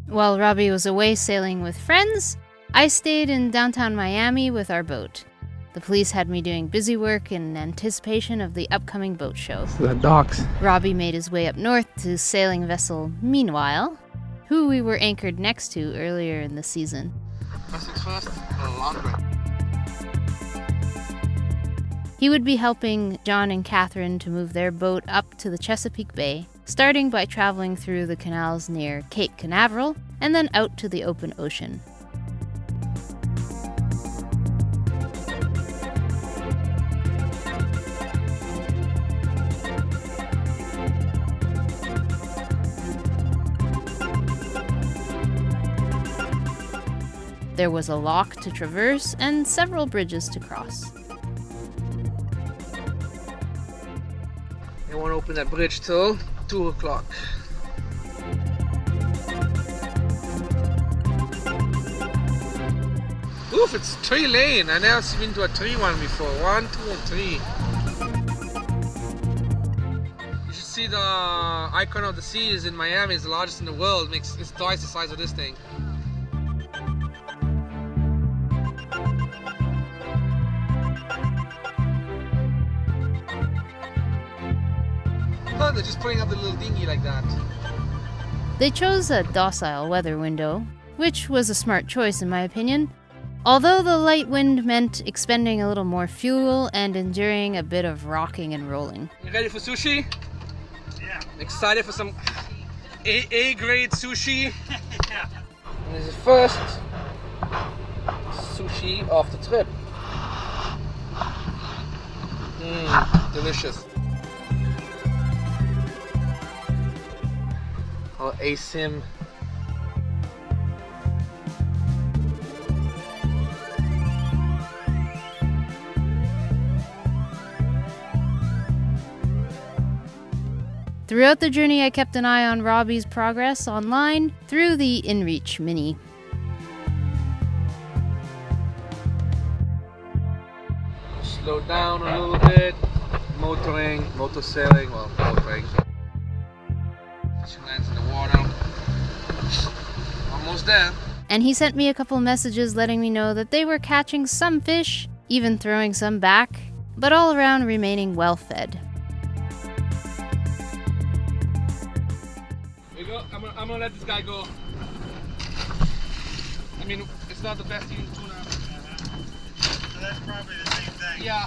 While Robbie was away sailing with friends, I stayed in downtown Miami with our boat. The police had me doing busy work in anticipation of the upcoming boat show. The docks. Robbie made his way up north to sailing vessel Meanwhile, who we were anchored next to earlier in the season. He would be helping John and Catherine to move their boat up to the Chesapeake Bay, starting by traveling through the canals near Cape Canaveral and then out to the open ocean. There was a lock to traverse and several bridges to cross. They won't open that bridge till 2 o'clock. Oof, it's 3-lane. I never been to a 3-one before. 1, 2, and 3. You should see the icon of the seas in Miami. It's the largest in the world. It's twice the size of this thing. They're just putting up the little dinghy like that. They chose a docile weather window, which was a smart choice in my opinion, although the light wind meant expending a little more fuel and enduring a bit of rocking and rolling. You ready for sushi? Yeah. Excited for some A-grade sushi? Yeah. And this is the first sushi of the trip. Delicious. Oh, ASIM. Throughout the journey, I kept an eye on Robbie's progress online through the InReach Mini. Slow down a little bit. Motor sailing, well, motoring. She lands in the water. Almost there. And he sent me a couple messages letting me know that they were catching some fish, even throwing some back, but all around remaining well fed. Here we go. I'm gonna let this guy go. I mean, it's not the best eating tuna. So that's probably the same thing. Yeah.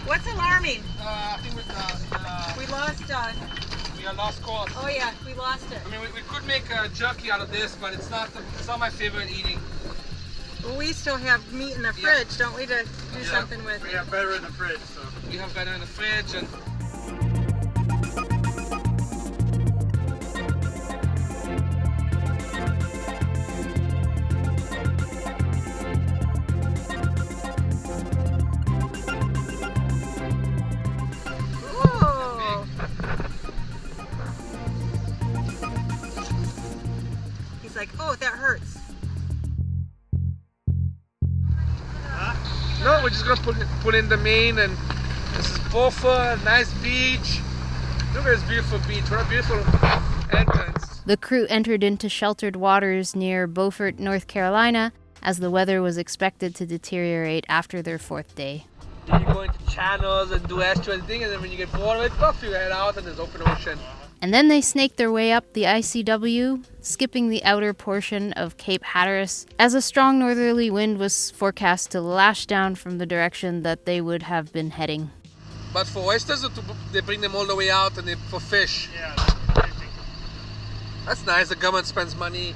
What's alarming? I think We lost, we are lost course. oh yeah, we lost it. I mean, we could make a jerky out of this, but it's not my favorite eating. Well, we still have meat in the fridge, don't we, to do something with? We have better in the fridge, so. We have better in the fridge and. Oh! He's like, oh, that hurts. No, we're just gonna put in the main, and this is Bofa, nice beach. Look at this beautiful beach. What a beautiful entrance. The crew entered into sheltered waters near Beaufort, North Carolina, as the weather was expected to deteriorate after their fourth day. You go into channels and do estuary thing, and then when you get bored of it, puff, you head out and there's open ocean. And then they snaked their way up the ICW, skipping the outer portion of Cape Hatteras, as a strong northerly wind was forecast to lash down from the direction that they would have been heading. But for oysters, they bring them all the way out, and for fish. Yeah, that's fishing. That's nice. The government spends money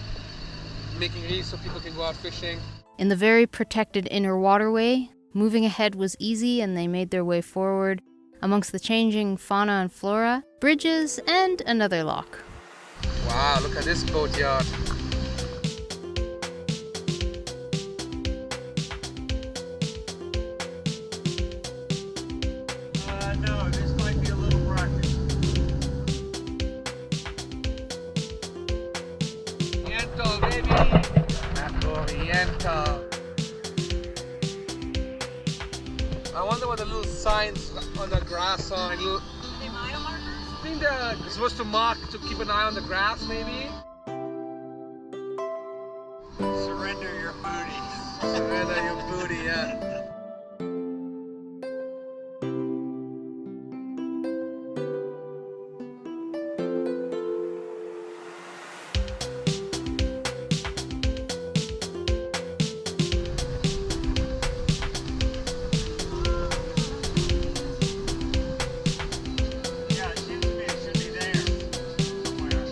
making reefs so people can go out fishing. In the very protected inner waterway, moving ahead was easy and they made their way forward amongst the changing fauna and flora, bridges, and another lock. Wow, look at this boatyard. No, this might be a little rocky. Oriental, baby! Oriental. I wonder what the little signs on the grass are. Little... Are they mile markers? I think they're supposed to mark to keep an eye on the grass, maybe. Surrender your booty. Surrender your booty, yeah. Yeah, it seems to me it should be there somewhere.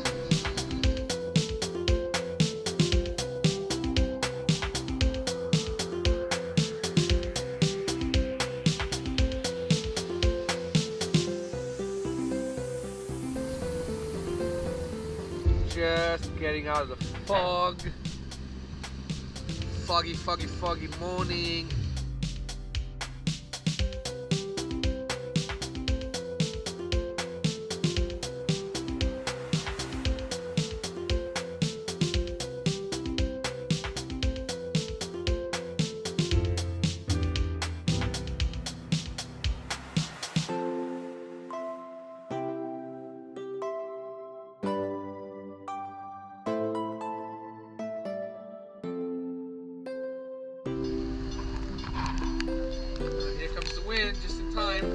Just getting out of the fog. Foggy, foggy, foggy morning. Here comes the wind, just in time.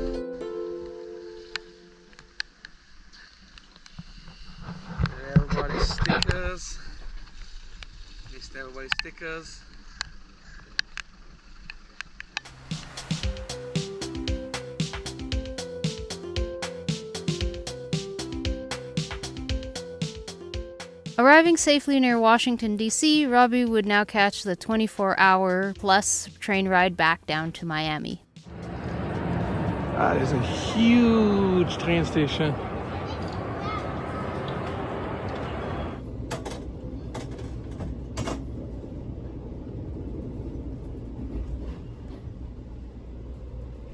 Everybody's stickers. Missed everybody's stickers. Arriving safely near Washington, D.C., Robbie would now catch the 24-hour plus train ride back down to Miami. That is a huge train station.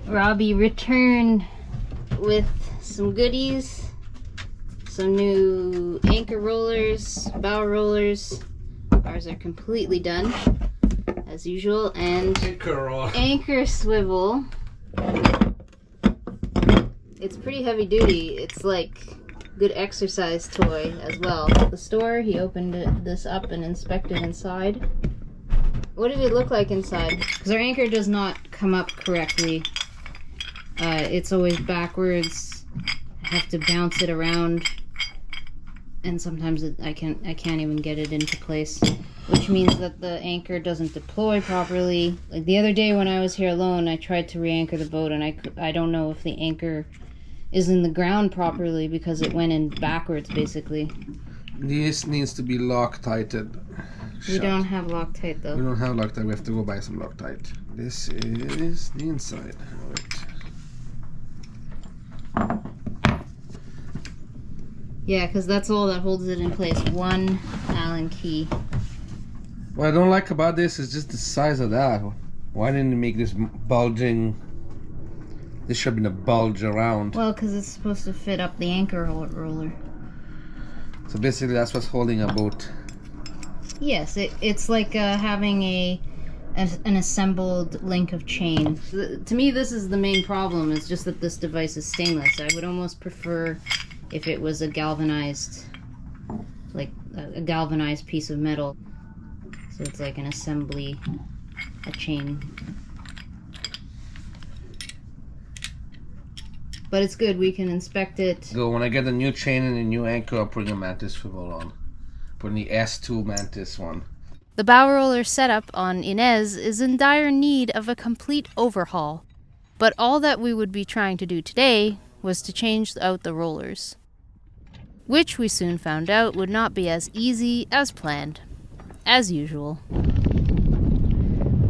Robbie returned with some goodies, some new anchor rollers, bow rollers. Ours are completely done, as usual, and anchor swivel. It's pretty heavy duty. It's like good exercise toy as well. At the store, he opened this up and inspected inside. What did it look like inside? Because our anchor does not come up correctly. It's always backwards. I have to bounce it around, and sometimes I can't even get it into place, which means that the anchor doesn't deploy properly. Like the other day when I was here alone, I tried to re-anchor the boat, and I don't know if the anchor is in the ground properly because it went in backwards basically. This needs to be Loctited. We don't have Loctite though. We don't have Loctite. We have to go buy some Loctite. This is the inside of it. Yeah, because that's all that holds it in place. One Allen key. What I don't like about this is just the size of that. Why didn't you make this bulging? This should have been a bulge around. Well, because it's supposed to fit up the anchor roller. So basically that's what's holding a boat. Yes, it's like having an assembled link of chain. To me, this is the main problem. It's just that this device is stainless. I would almost prefer if it was a galvanized, like a galvanized piece of metal. So it's like an assembly, a chain. But it's good, we can inspect it. Go, when I get a new chain and a new anchor, I'll bring a mantis swivel on. Put the S2 mantis one. The bow roller setup on Inez is in dire need of a complete overhaul. But all that we would be trying to do today was to change out the rollers, which we soon found out would not be as easy as planned, as usual.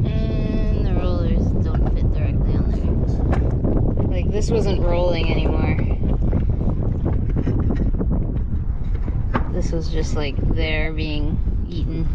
And the rollers don't fit directly on there. Like, this wasn't rolling anymore. This was just like there being eaten.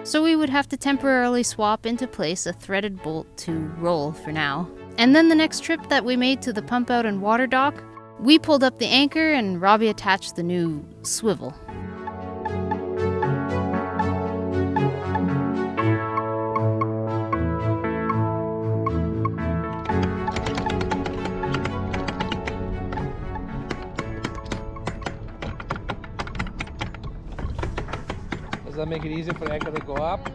So we would have to temporarily swap into place a threaded bolt to roll for now. And then the next trip that we made to the pump out and water dock, we pulled up the anchor and Robbie attached the new swivel. that make it easier for the anchor to go up?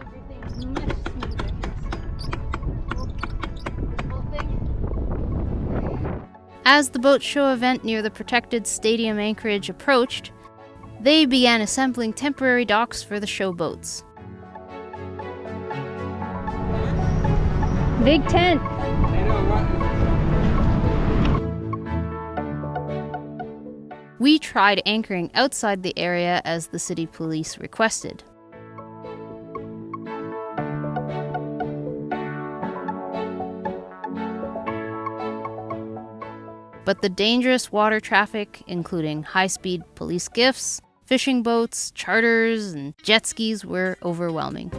As the boat show event near the protected stadium anchorage approached, they began assembling temporary docks for the show boats. Big tent! We tried anchoring outside the area as the city police requested. But the dangerous water traffic, including high-speed police gifts, fishing boats, charters, and jet skis, were overwhelming.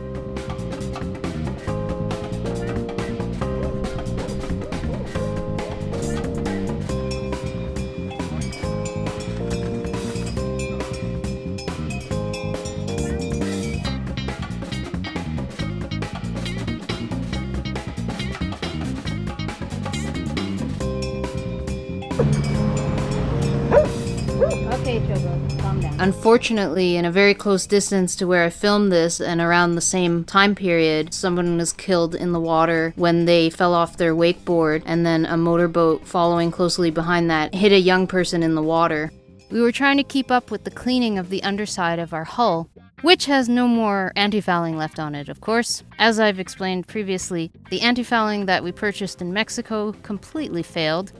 Okay, Chogo, calm down. Unfortunately, in a very close distance to where I filmed this and around the same time period, someone was killed in the water when they fell off their wakeboard, and then a motorboat following closely behind that hit a young person in the water. We were trying to keep up with the cleaning of the underside of our hull, which has no more anti-fouling left on it, of course. As I've explained previously, the anti-fouling that we purchased in Mexico completely failed.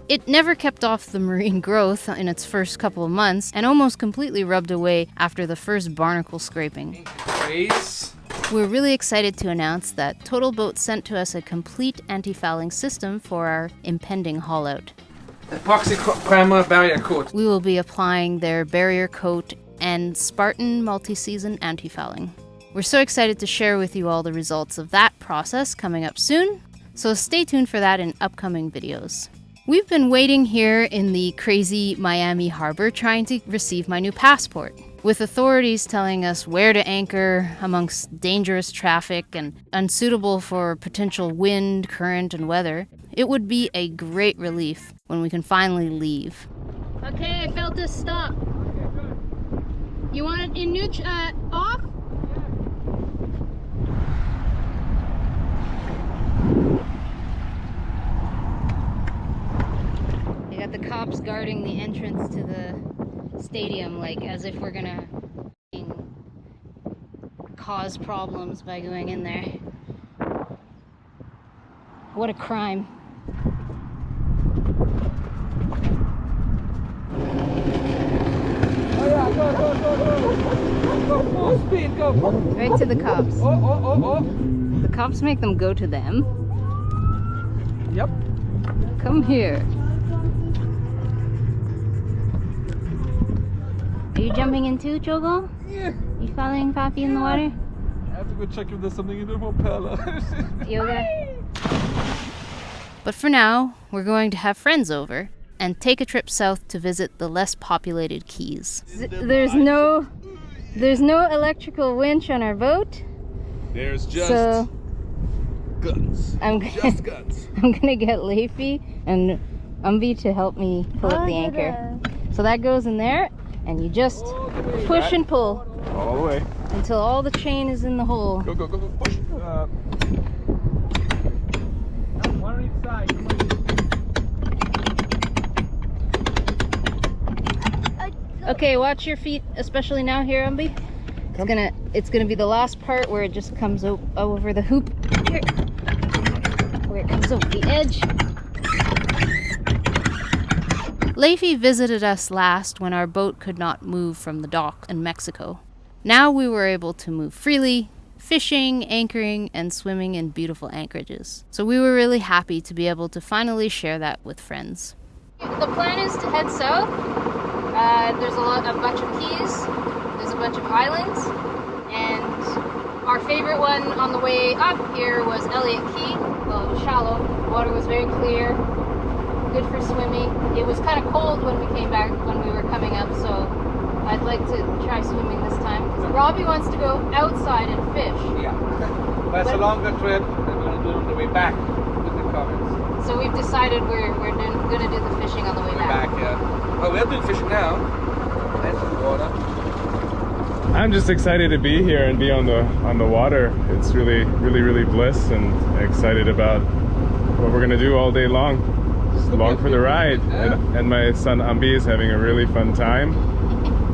It never kept off the marine growth in its first couple of months, and almost completely rubbed away after the first barnacle scraping. We're really excited to announce that Total Boat sent to us a complete anti-fouling system for our impending haul-out. Epoxy primer barrier coat. We will be applying their barrier coat and Spartan multi-season anti-fouling. We're so excited to share with you all the results of that process coming up soon, so stay tuned for that in upcoming videos. We've been waiting here in the crazy Miami harbor trying to receive my new passport, with authorities telling us where to anchor amongst dangerous traffic and unsuitable for potential wind, current, and weather. It would be a great relief when we can finally leave. Okay, I felt this stop. You want it in off? They got the cops guarding the entrance to the stadium, like as if we're gonna cause problems by going in there. What a crime. Oh yeah, go, full speed, go. Right to the cops. Oh. The cops make them go to them. Yep. Come here. Are you jumping in too, Chogo? Yeah. You following Papi in the water? I have to go check if there's something in the propeller. Yoga. But for now, we're going to have friends over and take a trip south to visit the less populated keys. There's no electrical winch on our boat. There's just guns. Just guns. I'm gonna get Leify and Umbi to help me pull up the anchor. So that goes in there, and you just push and pull All the way. until all the chain is in the hole. Go, push. One on each side. Okay, watch your feet, especially now here, Umbi. It's gonna be the last part where it just comes over the hoop. Here. Where it comes over the edge. Leify visited us last when our boat could not move from the dock in Mexico. Now we were able to move freely, fishing, anchoring, and swimming in beautiful anchorages. So we were really happy to be able to finally share that with friends. The plan is to head south. There's a bunch of keys, there's a bunch of islands, and our favorite one on the way up here was Elliott Key. Well, it was shallow, the water was very clear, good for swimming. It was kind of cold when we came back, when we were coming up, so I'd like to try swimming this time. Robbie wants to go outside and fish. Yeah, that's a longer trip, and we're going to do it on the way back with the comments. So we've decided we're going to do the fishing on the way back. Yeah. Oh, we're doing fishing now. That's the water. I'm just excited to be here and be on the water. It's really bliss, and excited about what we're gonna do all day long. Just along for the ride. And my son Ambi is having a really fun time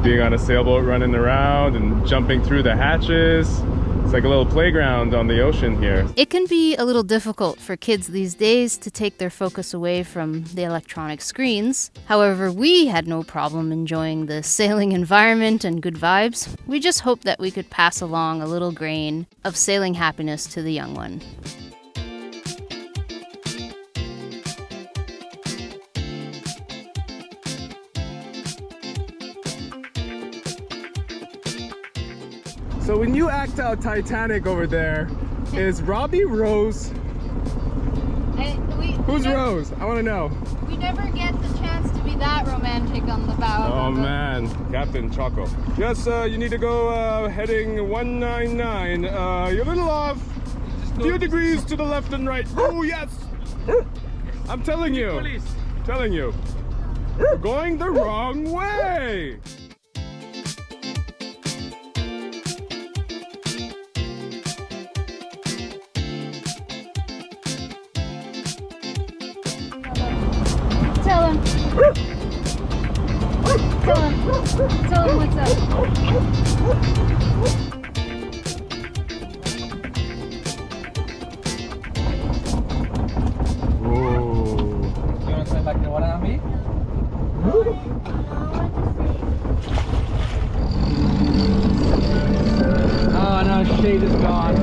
being on a sailboat, running around and jumping through the hatches. It's like a little playground on the ocean here. It can be a little difficult for kids these days to take their focus away from the electronic screens. However, we had no problem enjoying the sailing environment and good vibes. We just hope that we could pass along a little grain of sailing happiness to the young one. So when you act out Titanic over there, is Robbie Rose? Who's Rose? I want to know. We never get the chance to be that romantic on the bow. Oh man, Captain Choco. Yes, you need to go heading 199. You're a little off. A few degrees to the left and right. Oh yes! I'm telling you. Telling you. You're going the wrong way. Tell him what's up. Whoa. You want to say back the water on me? Oh no, shade is gone.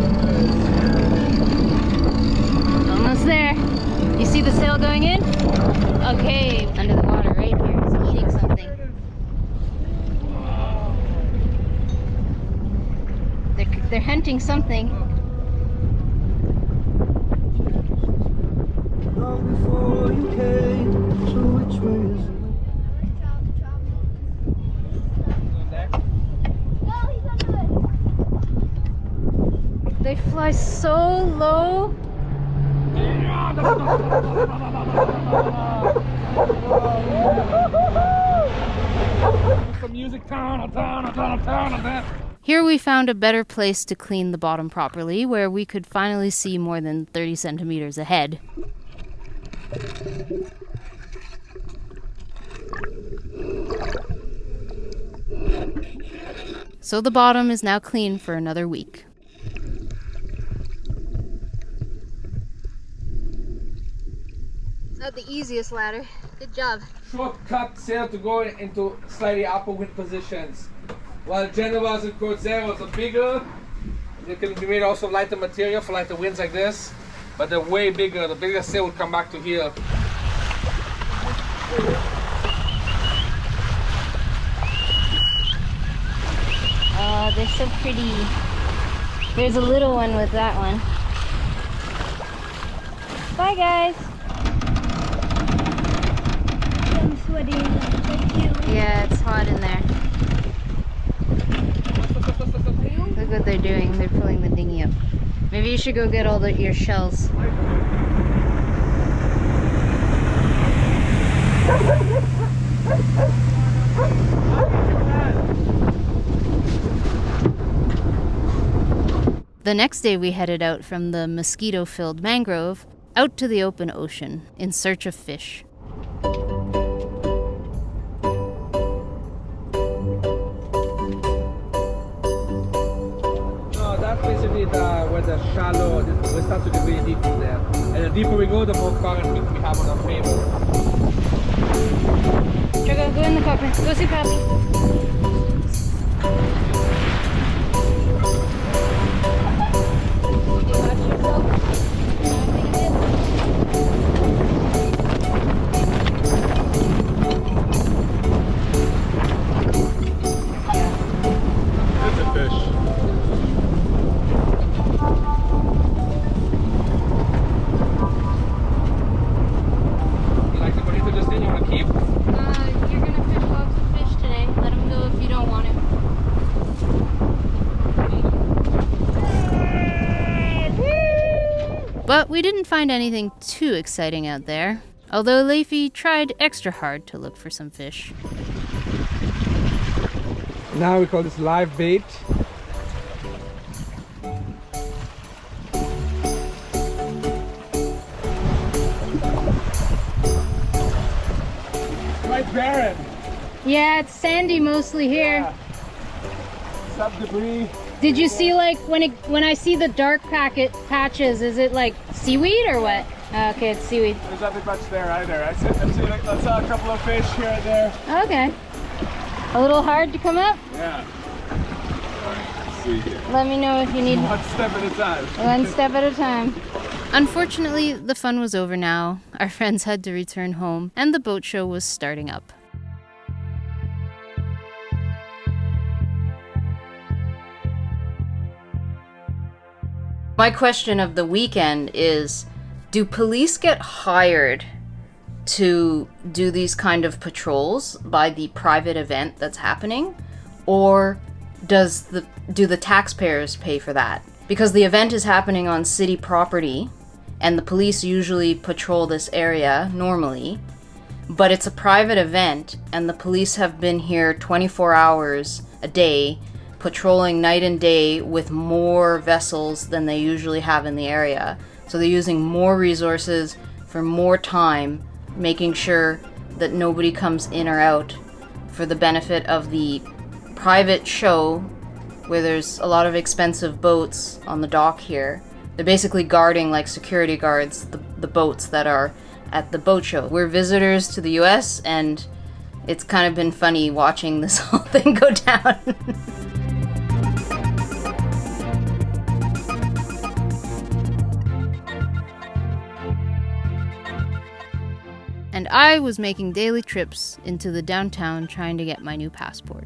Almost there. You see the sail going in? Okay, under the water right here. He's eating something. They're hunting something. They fly so low. Some music, town. Here we found a better place to clean the bottom properly, where we could finally see more than 30 centimeters ahead. So the bottom is now clean for another week. Not the easiest ladder. Good job. Shortcut sail to go into slightly upper wind positions. While Genoas and Corsaros are bigger, they can be made also lighter material for lighter winds like this, but they're way bigger. The bigger sail will come back to here. Oh, they're so pretty. There's a little one with that one. Bye, guys. I'm sweating. Thank you. Yeah, it's hot in there. Look what they're doing. They're pulling the dinghy up. Maybe you should go get all your shells. The next day we headed out from the mosquito-filled mangrove out to the open ocean in search of fish. That's basically where the shallow, we start to get really deep in there. And the deeper we go, the more current we have on our favor. Sugar, go in the cockpit. Go see Pappy. But we didn't find anything too exciting out there, although Leify tried extra hard to look for some fish. Now we call this live bait. Quite barren. Yeah, it's sandy mostly here. Yeah. Some debris. Did you see like when I see the dark patches, is it like seaweed or what? Okay, it's seaweed. There's nothing much there either. I saw a couple of fish here and there. Okay. A little hard to come up? Yeah. Let's see here. Let me know if you need One step at a time. one step at a time. Unfortunately, the fun was over now. Our friends had to return home, and the boat show was starting up. My question of the weekend is, do police get hired to do these kind of patrols by the private event that's happening? Or do the taxpayers pay for that? Because the event is happening on city property, and the police usually patrol this area normally, but it's a private event, and the police have been here 24 hours a day patrolling night and day with more vessels than they usually have in the area. So they're using more resources for more time, making sure that nobody comes in or out for the benefit of the private show where there's a lot of expensive boats on the dock here. They're basically guarding, like security guards, the boats that are at the boat show. We're visitors to the US, and it's kind of been funny watching this whole thing go down. And I was making daily trips into the downtown trying to get my new passport.